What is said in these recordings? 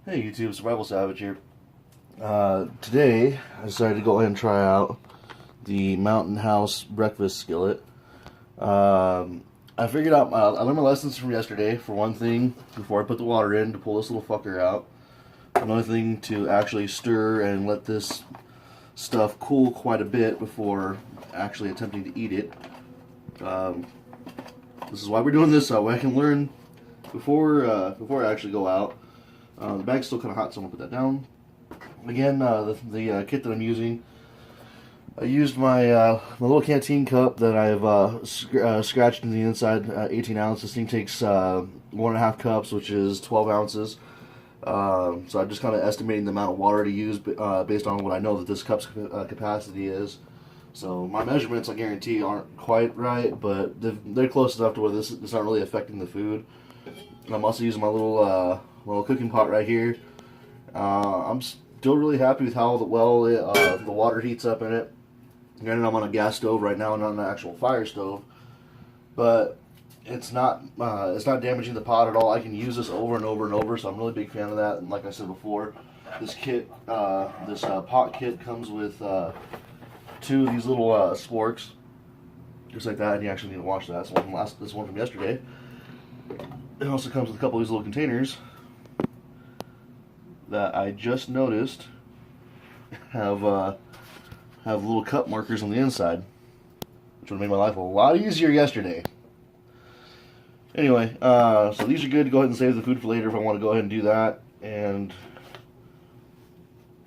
Hey YouTube, Survival Savage here. Today, I decided to go ahead and try out the Mountain House breakfast skillet. I figured out, I learned my lessons from yesterday, for one thing, before I put the water in, to pull this little fucker out. Another thing, to actually stir and let this stuff cool quite a bit before actually attempting to eat it. This is why we're doing this, so I can learn before I actually go out. The bag's still kind of hot, so I'm going to put that down. Again, the kit that I'm using, I used my little canteen cup that I've scratched in the inside, 18 ounces. This thing takes 1.5 cups, which is 12 ounces. So I'm just kind of estimating the amount of water to use based on what I know that this cup's capacity is. So my measurements, I guarantee, aren't quite right, but they're close enough to where it's not really affecting the food. I'm also using my little cooking pot right here. I'm still really happy with how the water heats up in it. Granted, I'm on a gas stove right now, not an actual fire stove, but it's not damaging the pot at all. I can use this over and over and over, so I'm a really big fan of that. And like I said before, this kit, this pot kit, comes with 2 of these little sporks, just like that. And you actually need to wash that. This one from yesterday. It also comes with a couple of these little containers that I just noticed have little cup markers on the inside, which would have made my life a lot easier yesterday. Anyway, so these are good to go ahead and save the food for later if I want to go ahead and do that. And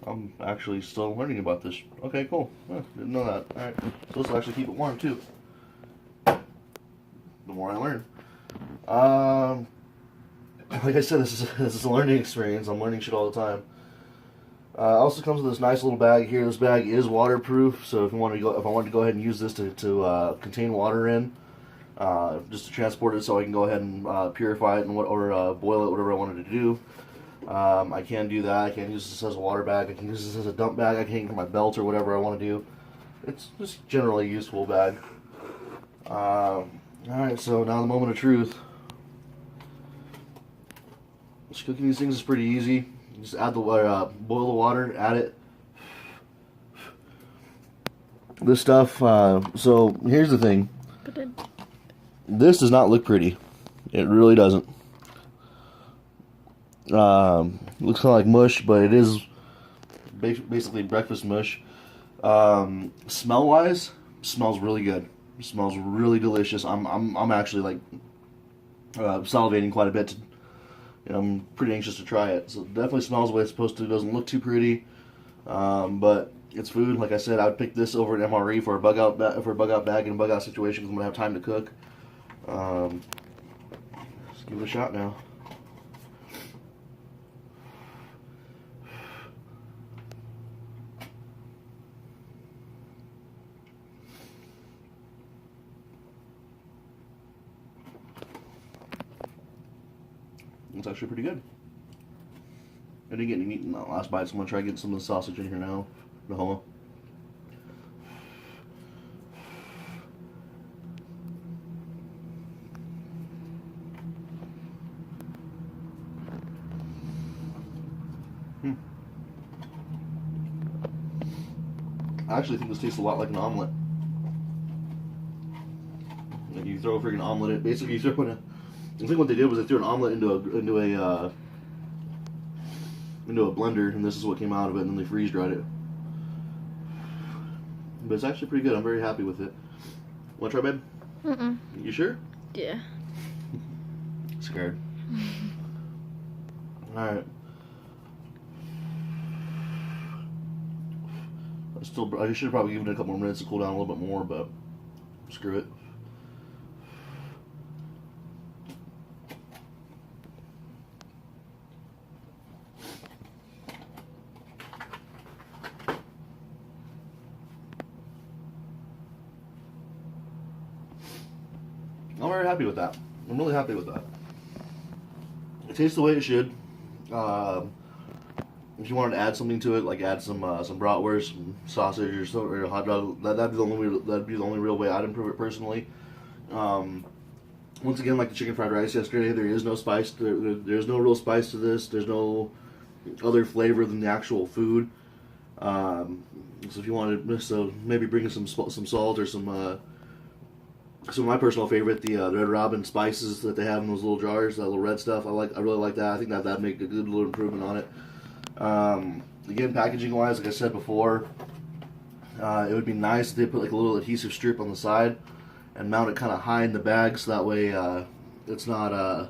I'm actually still learning about this. Okay, cool. Didn't know that. Alright, so this will actually keep it warm too. The more I learn. Like I said, this is a learning experience. I'm learning shit all the time. Also comes with this nice little bag here. This bag is waterproof, so if I wanted to go ahead and use this to contain water in, just to transport it, so I can go ahead and purify it or boil it, whatever I wanted to do. I can do that. I can use this as a water bag. I can use this as a dump bag. I can hang it from my belt or whatever I want to do. It's just generally a useful bag. Alright, so now the moment of truth. Just cooking these things is pretty easy. You just add the boil the water, add it. This stuff, so here's the thing. This does not look pretty. It really doesn't. Looks kind of like mush, but it is basically breakfast mush. Smell-wise, smells really good. It smells really delicious. I'm actually like salivating quite a bit. I'm pretty anxious to try it. So it definitely smells the way it's supposed to. It doesn't look too pretty, but it's food. Like I said, I'd pick this over an MRE for a bug out bag in a bug out situation because I'm gonna have time to cook. Let's give it a shot now. It's actually pretty good. I didn't get any meat in that last bite, so I'm going to try getting some of the sausage in here now. The homo. I actually think this tastes a lot like an omelet. Like you throw a freaking omelet in. Basically, you throw in a. I think what they did was they threw an omelet into a blender, and this is what came out of it, and then they freeze dried it. But it's actually pretty good. I'm very happy with it. Want to try, babe? You sure? Yeah. Scared. Alright. I should have probably given it a couple more minutes to cool down a little bit more, but screw it. I'm very happy with that. I'm really happy with that. It tastes the way it should. If you wanted to add something to it, like add some bratwurst, some sausage, or a hot dog, that'd be the only real way I'd improve it personally. Once again, like the chicken fried rice yesterday, there is no spice. There's no real spice to this. There's no other flavor than the actual food. So if you wanted, so maybe bring in some salt or some of my personal favorite, the Red Robin spices that they have in those little jars, that little red stuff. I really like that. I think that'd make a good little improvement on it. Again, packaging wise, like I said before, it would be nice if they put like a little adhesive strip on the side and mount it kind of high in the bag, so that way it's not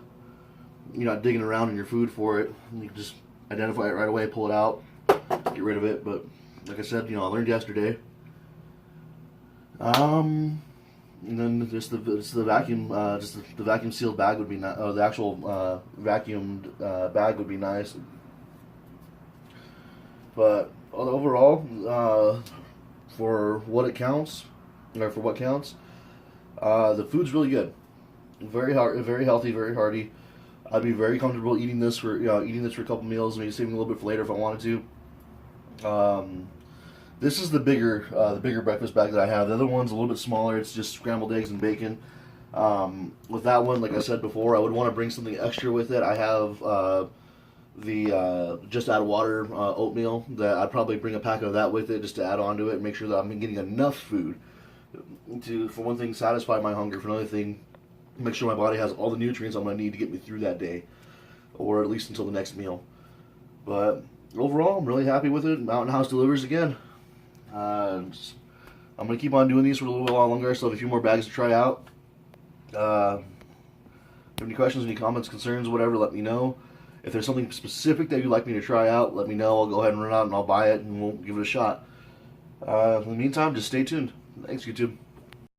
you're not digging around in your food for it. You can just identify it right away, pull it out, get rid of it. But like I said, I learned yesterday. And then just the vacuum, the vacuum sealed bag would be nice. The actual vacuumed bag would be nice. But overall, for what it counts, or for what counts, the food's really good. Very hard, very healthy, very hearty. I'd be very comfortable eating this for a couple meals, maybe saving a little bit for later if I wanted to. This is the bigger breakfast bag that I have. The other one's a little bit smaller. It's just scrambled eggs and bacon. With that one, like I said before, I would want to bring something extra with it. I have the just add water oatmeal that I'd probably bring a pack of that with it just to add on to it and make sure that I'm getting enough food to, for one thing, satisfy my hunger. For another thing, make sure my body has all the nutrients I'm going to need to get me through that day, or at least until the next meal. But overall, I'm really happy with it. Mountain House delivers again. I'm going to keep on doing these for a little while longer. I still have a few more bags to try out. If you have any questions, any comments, concerns, whatever, let me know. If there's something specific that you'd like me to try out, let me know. I'll go ahead and run out and I'll buy it and we'll give it a shot. In the meantime, just stay tuned. Thanks, YouTube.